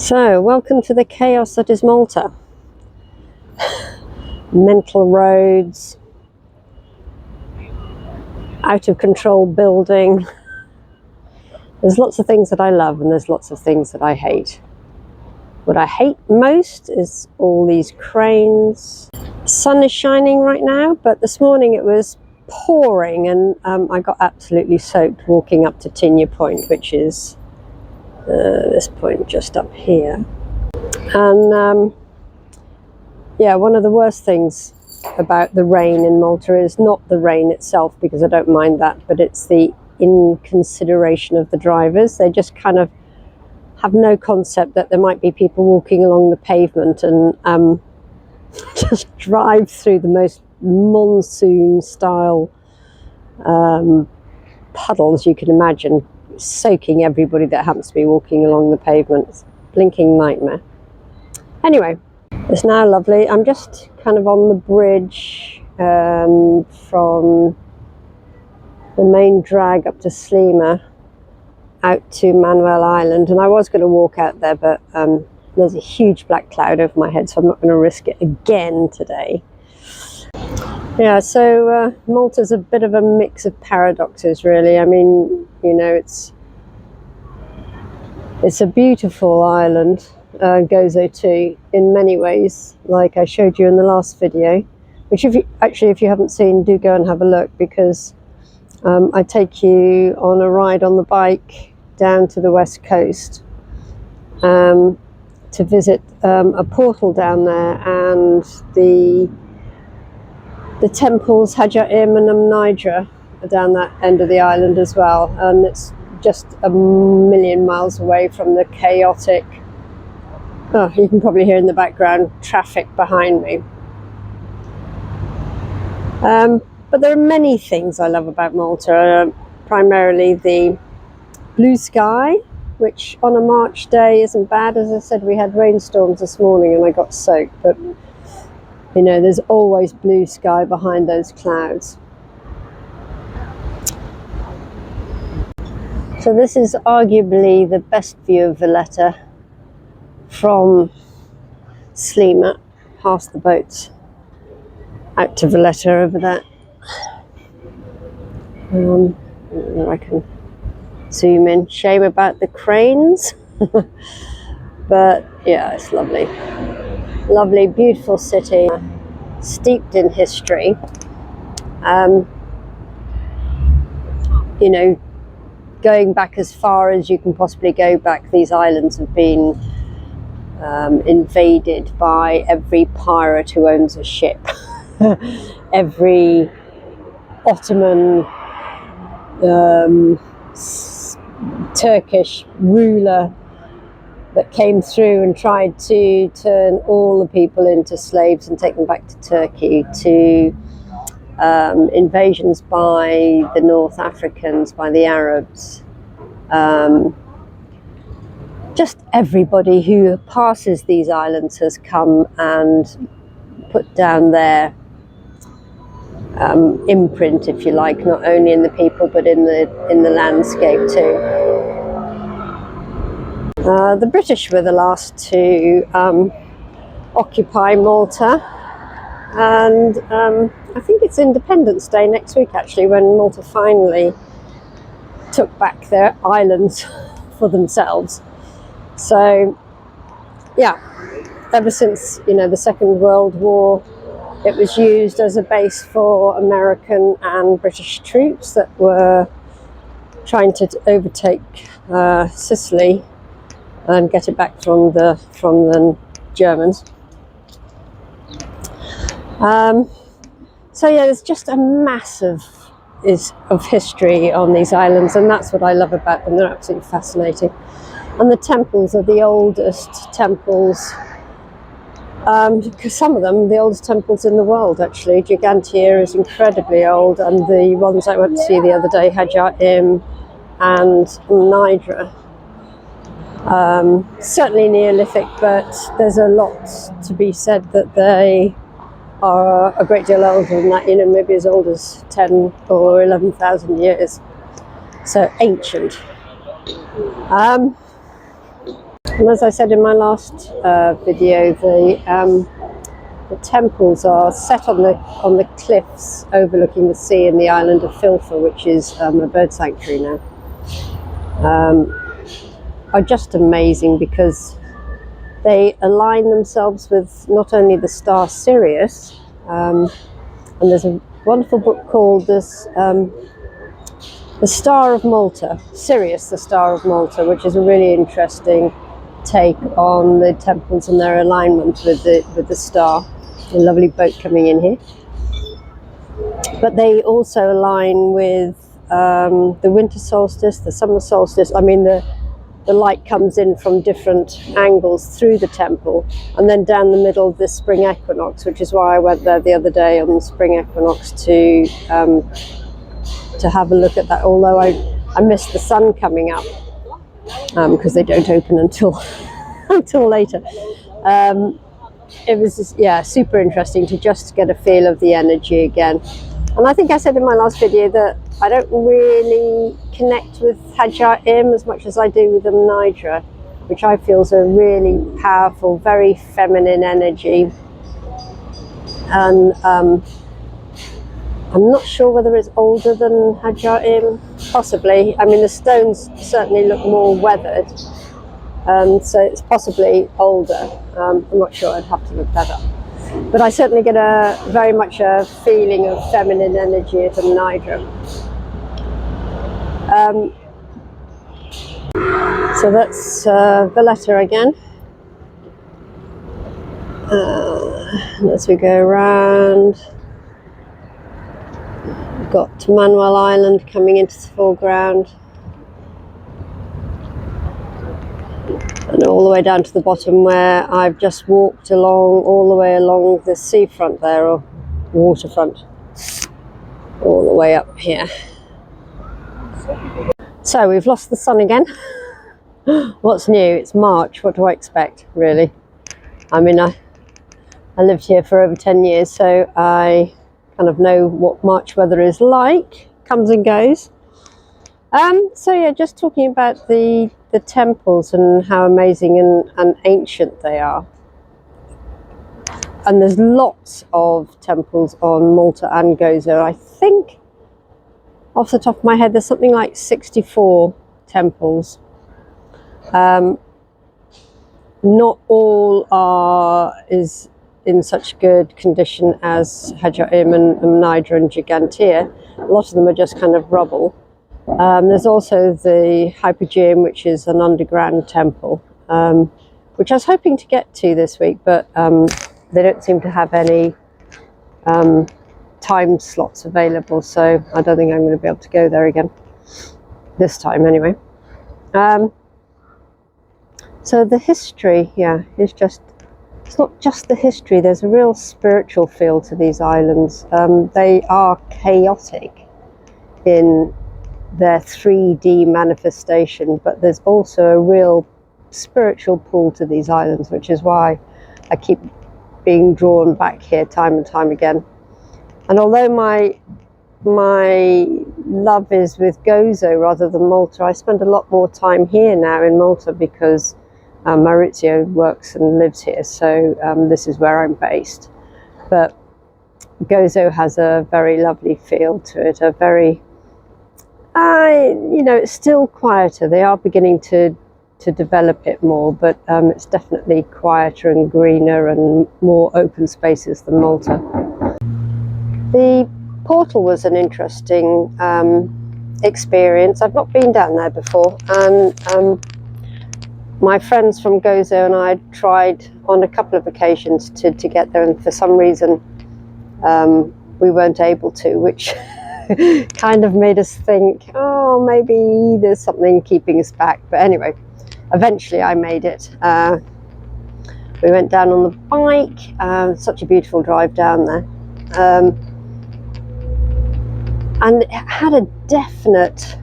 So, welcome to the chaos that is Malta. Mental roads, out of control building. There's lots of things that I love and there's lots of things that I hate. What I hate most is all these cranes. The sun is shining right now, but this morning it was pouring and I got absolutely soaked walking up to Tinya Point, which is this point just up here. And yeah, one of the worst things about the rain in Malta is not the rain itself, because I don't mind that, but it's the inconsideration of the drivers. They just kind of have no concept that there might be people walking along the pavement and just drive through the most monsoon style puddles you can imagine, soaking everybody that happens to be walking along the pavement. It's a blinking nightmare. Anyway, it's now lovely. I'm just kind of on the bridge from the main drag up to Slima out to Manuel Island, and I was going to walk out there, but there's a huge black cloud over my head, so I'm not going to risk it again today. Yeah, so Malta's a bit of a mix of paradoxes, really. I mean, you know, it's a beautiful island, Gozo too, in many ways, like I showed you in the last video, which if you haven't seen, do go and have a look, because I take you on a ride on the bike down to the west coast to visit a portal down there, and the temples Hajja'im and Amnidra are down that end of the island as well, and it's just a million miles away from the chaotic, oh, you can probably hear in the background, traffic behind me. But there are many things I love about Malta, primarily the blue sky, which on a March day isn't bad. As I said, we had rainstorms this morning and I got soaked, but you know, there's always blue sky behind those clouds. So this is arguably the best view of Valletta from Slima, past the boats, out to Valletta over there. I can zoom in. Shame about the cranes, but yeah, it's lovely. Lovely, beautiful city, steeped in history. You know, going back as far as you can possibly go back, these islands have been invaded by every pirate who owns a ship, every Ottoman, Turkish ruler that came through and tried to turn all the people into slaves and take them back to Turkey, to invasions by the North Africans, by the Arabs. Just everybody who passes these islands has come and put down their imprint, if you like, not only in the people but in the landscape too. The British were the last to occupy Malta, and I think it's Independence Day next week actually, when Malta finally took back their islands for themselves. So yeah, ever since, you know, the Second World War, it was used as a base for American and British troops that were trying to overtake Sicily and get it back from the Germans. So yeah, there's just a massive of history on these islands, and that's what I love about them. They're absolutely fascinating. And the temples are the oldest temples, because some of them, the oldest temples in the world actually. Gigantia is incredibly old, and the ones I went to see the other day, Hajja'im and Amnidra, certainly Neolithic, but there's a lot to be said that they are a great deal older than that, you know, maybe as old as 10 or 11,000 years. So ancient. And as I said in my last video, the temples are set on the cliffs overlooking the sea in the island of Filfa, which is a bird sanctuary now. Are just amazing because they align themselves with not only the star Sirius, and there's a wonderful book called The Star of Malta, Sirius, the Star of Malta, which is a really interesting take on the temples and their alignment with the star. A lovely boat coming in here. But they also align with the winter solstice, the summer solstice. I mean, the light comes in from different angles through the temple, and then down the middle the spring equinox, which is why I went there the other day on the spring equinox to have a look at that. Although I missed the sun coming up because they don't open until until later. It was just, yeah, super interesting to just get a feel of the energy again. And I think I said in my last video that I don't really connect with Hajar-Im as much as I do with the Nidra, which I feel is a really powerful, very feminine energy. And I'm not sure whether it's older than Hajar-Im, possibly. I mean, the stones certainly look more weathered, so it's possibly older. I'm not sure, I'd have to look that up. But I certainly get very much a feeling of feminine energy at a Nidra. So that's Valletta again. As we go around, we've got Manuel Island coming into the foreground. And all the way down to the bottom where I've just walked along, all the way along the seafront there, or waterfront, all the way up here. So we've lost the sun again. What's new? It's March. What do I expect, really? I mean, I lived here for over 10 years, so I kind of know what March weather is like. Comes and goes. So yeah, just talking about the temples and how amazing and ancient they are. And there's lots of temples on Malta and Gozo. I think, off the top of my head, there's something like 64 temples. Not all is in such good condition as Hajar-Im and Nidra and Gigantea. A lot of them are just kind of rubble. There's also the Hypogeum, which is an underground temple, which I was hoping to get to this week, but they don't seem to have any time slots available, so I don't think I'm going to be able to go there again this time anyway. So the history, yeah, it's not just the history, there's a real spiritual feel to these islands. They are chaotic in their 3D manifestation, but there's also a real spiritual pull to these islands, which is why I keep being drawn back here time and time again. And although my love is with Gozo rather than Malta, I spend a lot more time here now in Malta because Maurizio works and lives here, so this is where I'm based. But Gozo has a very lovely feel to it, a very it's still quieter. They are beginning to develop it more, but it's definitely quieter and greener and more open spaces than Malta. The portal was an interesting experience. I've not been down there before, and my friends from Gozo and I tried on a couple of occasions to get there, and for some reason we weren't able to, which kind of made us think, oh, maybe there's something keeping us back. But anyway, eventually I made it. We went down on the bike, such a beautiful drive down there. And it had a definite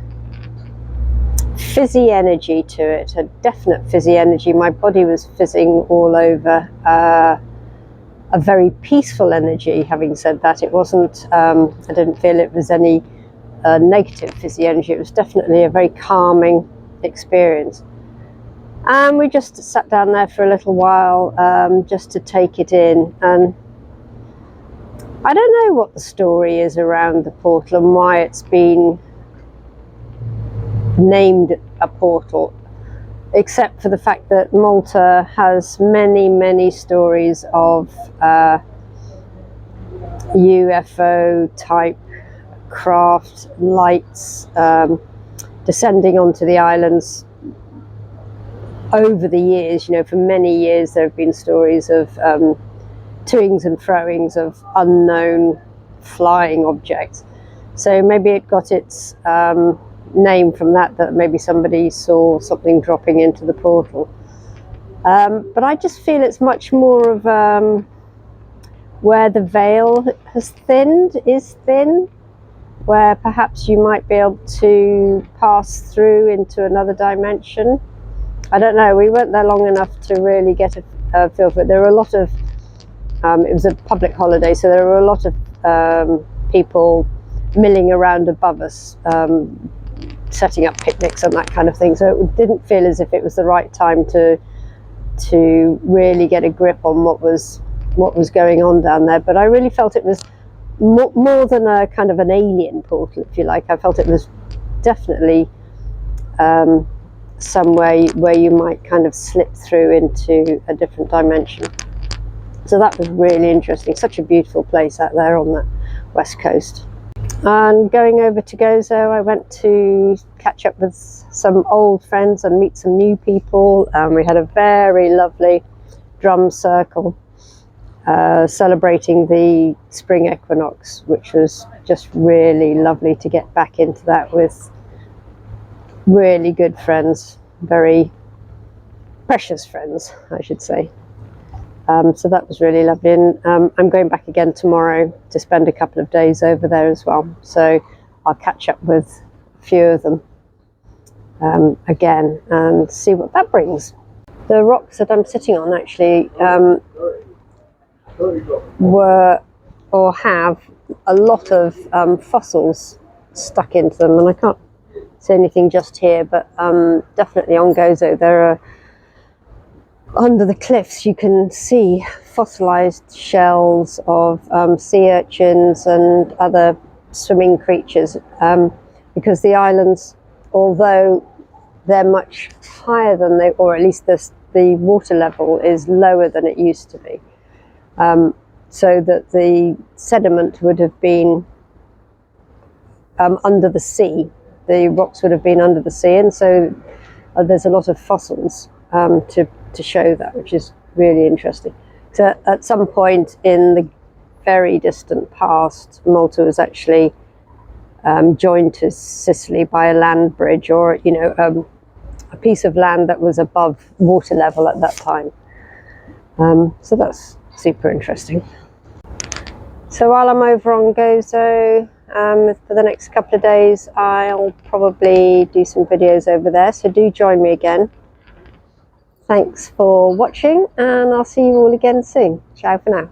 fizzy energy to it, a definite fizzy energy. My body was fizzing all over. A very peaceful energy. Having said that, it wasn't, I didn't feel it was any negative fizzy energy. It was definitely a very calming experience. And we just sat down there for a little while, just to take it in. And I don't know what the story is around the portal and why it's been named a portal, except for the fact that Malta has many stories of UFO type craft lights descending onto the islands over the years. You know, for many years there have been stories of toings and froings of unknown flying objects. So maybe it got its name from that maybe somebody saw something dropping into the portal. But I just feel it's much more of where the veil is thin, where perhaps you might be able to pass through into another dimension. I don't know, we weren't there long enough to really get a feel for it. There were a lot of, it was a public holiday, so there were a lot of people milling around above us, setting up picnics and that kind of thing. So it didn't feel as if it was the right time to really get a grip on what was going on down there. But I really felt it was more than a kind of an alien portal, if you like. I felt it was definitely somewhere where you might kind of slip through into a different dimension. So that was really interesting. Such a beautiful place out there on the west coast. And going over to Gozo, I went to catch up with some old friends and meet some new people. We had a very lovely drum circle celebrating the spring equinox, which was just really lovely to get back into that with really good friends, very precious friends, I should say. So that was really lovely, and I'm going back again tomorrow to spend a couple of days over there as well. So I'll catch up with a few of them again and see what that brings. The rocks that I'm sitting on actually were or have a lot of fossils stuck into them, and I can't see anything just here, but definitely on Gozo there are, under the cliffs you can see fossilized shells of sea urchins and other swimming creatures, because the islands, although they're much higher than they, or at least the water level is lower than it used to be, so that the sediment would have been under the sea. The rocks would have been under the sea, and so there's a lot of fossils to show that, which is really interesting. So at some point in the very distant past, Malta was actually joined to Sicily by a land bridge, or a piece of land that was above water level at that time. So that's super interesting. So while I'm over on Gozo, for the next couple of days, I'll probably do some videos over there, so do join me again. Thanks for watching, and I'll see you all again soon. Ciao for now.